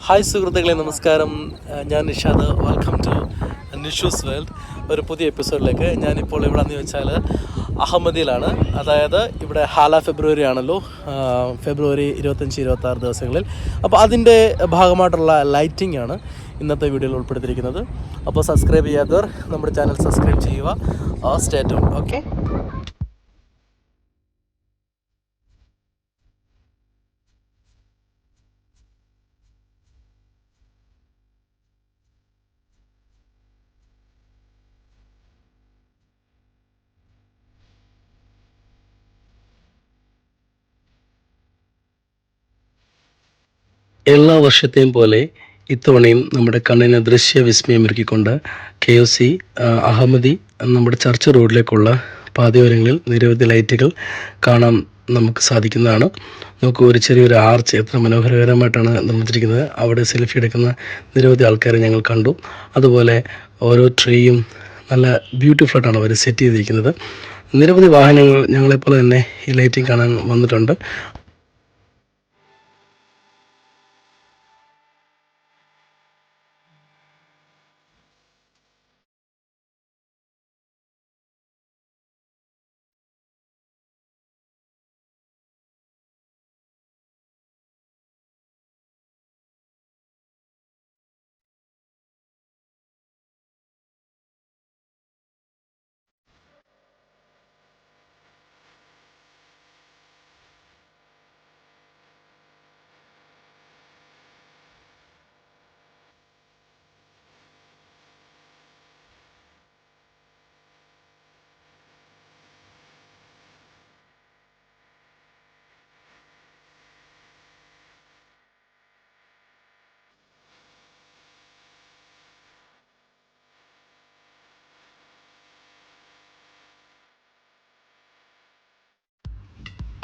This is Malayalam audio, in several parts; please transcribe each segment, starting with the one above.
ഹായ് സുഹൃത്തുക്കളെ, നമസ്കാരം. ഞാൻ Nishad. Welcome to Nishu's world. ഒരു പുതിയ എപ്പിസോഡിലേക്ക്. ഞാനിപ്പോൾ എവിടെയാണെന്ന് വെച്ചാൽ അഹമ്മദിയിലാണ്. അതായത് ഇവിടെ ഹാല ഫെബ്രുവരി ആണല്ലോ, ഫെബ്രുവരി 25-26 ദിവസങ്ങളിൽ. അപ്പോൾ അതിൻ്റെ ഭാഗമായിട്ടുള്ള ലൈറ്റിംഗ് ആണ് ഇന്നത്തെ വീഡിയോയിൽ ഉൾപ്പെടുത്തിയിരിക്കുന്നത്. അപ്പോൾ സബ്സ്ക്രൈബ് ചെയ്യാത്തവർ നമ്മുടെ ചാനൽ സബ്സ്ക്രൈബ് ചെയ്യുക. Stay tune. ഓക്കെ. എല്ലാ വർഷത്തെയും പോലെ ഇത്തവണയും നമ്മുടെ കണ്ണിന് ദൃശ്യവിസ്മയമൊരുക്കിക്കൊണ്ട് KFC അഹമ്മദി നമ്മുടെ ചർച്ച് റോഡിലേക്കുള്ള പാതയോരങ്ങളിൽ നിരവധി ലൈറ്റുകൾ കാണാൻ നമുക്ക് സാധിക്കുന്നതാണ്. നമുക്ക് ഒരു ചെറിയൊരു ആർച്ച് എത്ര മനോഹരകരമായിട്ടാണ് നിർമ്മിച്ചിരിക്കുന്നത്. അവിടെ സെൽഫി എടുക്കുന്ന നിരവധി ആൾക്കാരെ ഞങ്ങൾ കണ്ടു. അതുപോലെ ഓരോ ട്രീയും നല്ല ബ്യൂട്ടിഫുള്ളായിട്ടാണ് അവർ സെറ്റ് ചെയ്തിരിക്കുന്നത്. നിരവധി വാഹനങ്ങൾ ഞങ്ങളെപ്പോലെ തന്നെ ഈ ലൈറ്റിംഗ് കാണാൻ വന്നിട്ടുണ്ട്.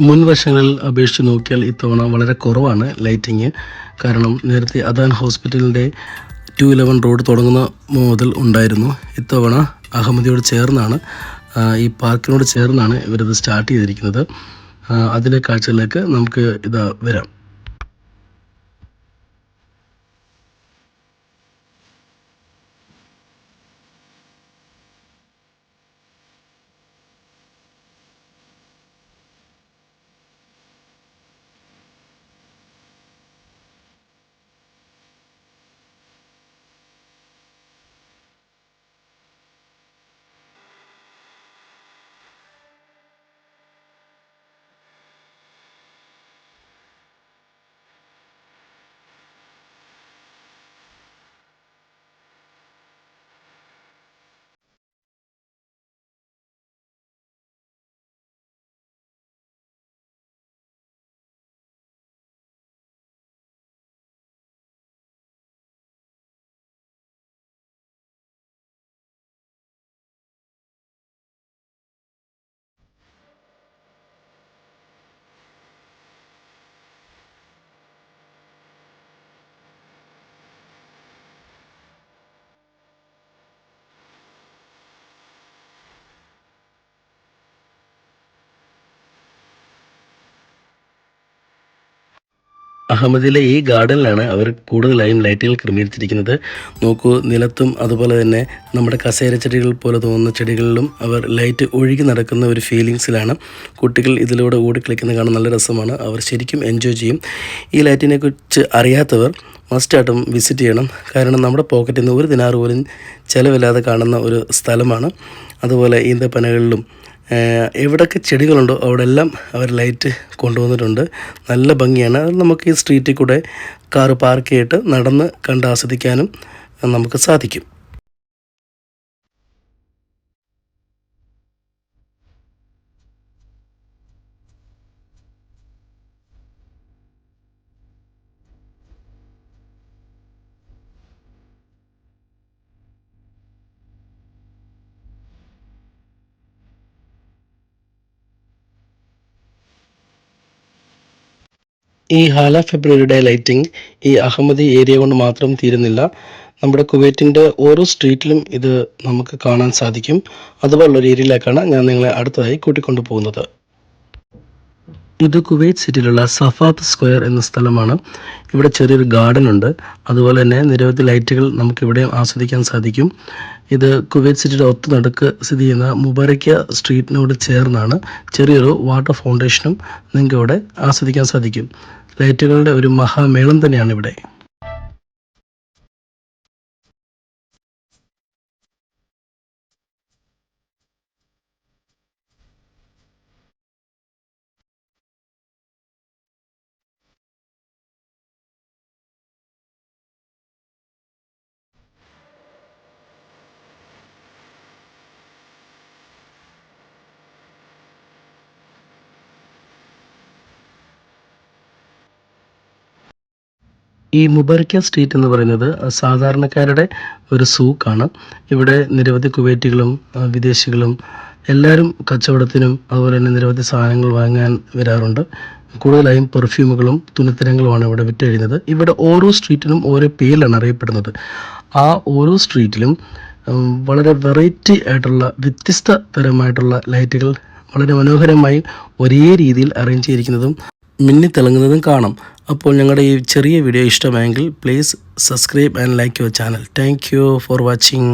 മുൻ വർഷങ്ങളിൽ അപേക്ഷിച്ച് നോക്കിയാൽ ഇത്തവണ വളരെ കുറവാണ് ലൈറ്റിങ്. കാരണം നേരത്തെ അദാൻ ഹോസ്പിറ്റലിൻ്റെ 211 റോഡ് തുടങ്ങുന്ന മുതൽ ഉണ്ടായിരുന്നു. ഇത്തവണ അഹമ്മദിയോട് ചേർന്നാണ്, ഈ പാർക്കിനോട് ചേർന്നാണ് ഇവരിത് സ്റ്റാർട്ട് ചെയ്തിരിക്കുന്നത്. അതിൻ്റെ കാഴ്ചകളിലേക്ക് നമുക്ക് വരാം. അഹമ്മദിലെ ഈ ഗാർഡനിലാണ് അവർ കൂടുതലായും ലൈറ്റുകൾ ക്രമീകരിച്ചിരിക്കുന്നത്. നോക്കൂ, നിലത്തും അതുപോലെ തന്നെ നമ്മുടെ കസേര ചെടികൾ പോലെ തോന്നുന്ന ചെടികളിലും അവർ ലൈറ്റ് ഒഴുകി നടക്കുന്ന ഒരു ഫീലിങ്സിലാണ്. കുട്ടികൾ ഇതിലൂടെ ഓടിക്കളിക്കുന്ന കാണാൻ നല്ല രസമാണ്. അവർ ശരിക്കും എൻജോയ് ചെയ്യും. ഈ ലൈറ്റിനെ കുറിച്ച് അറിയാത്തവർ മസ്റ്റായിട്ടും വിസിറ്റ് ചെയ്യണം. കാരണം നമ്മുടെ പോക്കറ്റിൽ നിന്ന് ഒരു ദിനാറ് പോലും ചിലവില്ലാതെ കാണുന്ന ഒരു സ്ഥലമാണ്. അതുപോലെ ഈന്തപ്പനകളിലും എവിടെയൊക്കെ ചെടികളുണ്ടോ അവിടെല്ലാം അവർ ലൈറ്റ് കൊണ്ടുവന്നിട്ടുണ്ട്. നല്ല ഭംഗിയാണ്. അത് നമുക്ക് ഈ സ്ട്രീറ്റിൽ കൂടെ കാറ് പാർക്ക് ചെയ്തിട്ട് നടന്ന് കണ്ട് ആസ്വദിക്കാനും നമുക്ക് സാധിക്കും. ഈ ഹാല ഫെബ്രുവരിയുടെ ലൈറ്റിംഗ് ഈ അഹമ്മദി ഏരിയ കൊണ്ട് മാത്രം തീരുന്നില്ല. നമ്മുടെ കുവൈറ്റിൻ്റെ ഓരോ സ്ട്രീറ്റിലും ഇത് നമുക്ക് കാണാൻ സാധിക്കും. അതുപോലുള്ളൊരു ഏരിയയിലേക്കാണ് ഞാൻ നിങ്ങളെ അടുത്തതായി കൂട്ടിക്കൊണ്ടു പോകുന്നത്. ഇത് കുവൈറ്റ് സിറ്റിയിലുള്ള സഫാത്ത് സ്ക്വയർ എന്ന സ്ഥലമാണ്. ഇവിടെ ചെറിയൊരു ഗാർഡൻ ഉണ്ട്. അതുപോലെ തന്നെ നിരവധി ലൈറ്റുകൾ നമുക്കിവിടെ ആസ്വദിക്കാൻ സാധിക്കും. ഇത് കുവൈറ്റ് സിറ്റിയുടെ ഒത്തുനടുക്ക് സ്ഥിതി ചെയ്യുന്ന മുബാറക്ക സ്ട്രീറ്റിനോട് ചേർന്നാണ്. ചെറിയൊരു വാട്ടർ ഫൗണ്ടേഷനും നിങ്ങൾക്ക് ഇവിടെ ആസ്വദിക്കാൻ സാധിക്കും. ലൈറ്റുകളുടെ ഒരു മഹാമേളം തന്നെയാണ് ഇവിടെ. ഈ മുബാറക്ക സ്ട്രീറ്റ് എന്ന് പറയുന്നത് സാധാരണക്കാരുടെ ഒരു സൂക്കാണ്. ഇവിടെ നിരവധി കുവൈറ്റികളും വിദേശികളും എല്ലാവരും കച്ചവടത്തിനും അതുപോലെ തന്നെ നിരവധി സാധനങ്ങൾ വാങ്ങാൻ വരാറുണ്ട്. കൂടുതലായും പെർഫ്യൂമുകളും തുണിത്തരങ്ങളുമാണ് ഇവിടെ വിറ്റഴിയുന്നത്. ഇവിടെ ഓരോ സ്ട്രീറ്റിനും ഓരോ പേരിലാണ് അറിയപ്പെടുന്നത്. ആ ഓരോ സ്ട്രീറ്റിലും വളരെ വെറൈറ്റി ആയിട്ടുള്ള വ്യത്യസ്ത തരമായിട്ടുള്ള ലൈറ്റുകൾ വളരെ മനോഹരമായി ഒരേ രീതിയിൽ അറേഞ്ച് ചെയ്തിരിക്കുന്നതും മിന്നിത്തിളങ്ങുന്നതും കാണാം. അപ്പോൾ ഞങ്ങളുടെ ഈ ചെറിയ വീഡിയോ ഇഷ്ടമായെങ്കിൽ please subscribe and like your channel. Thank you for watching.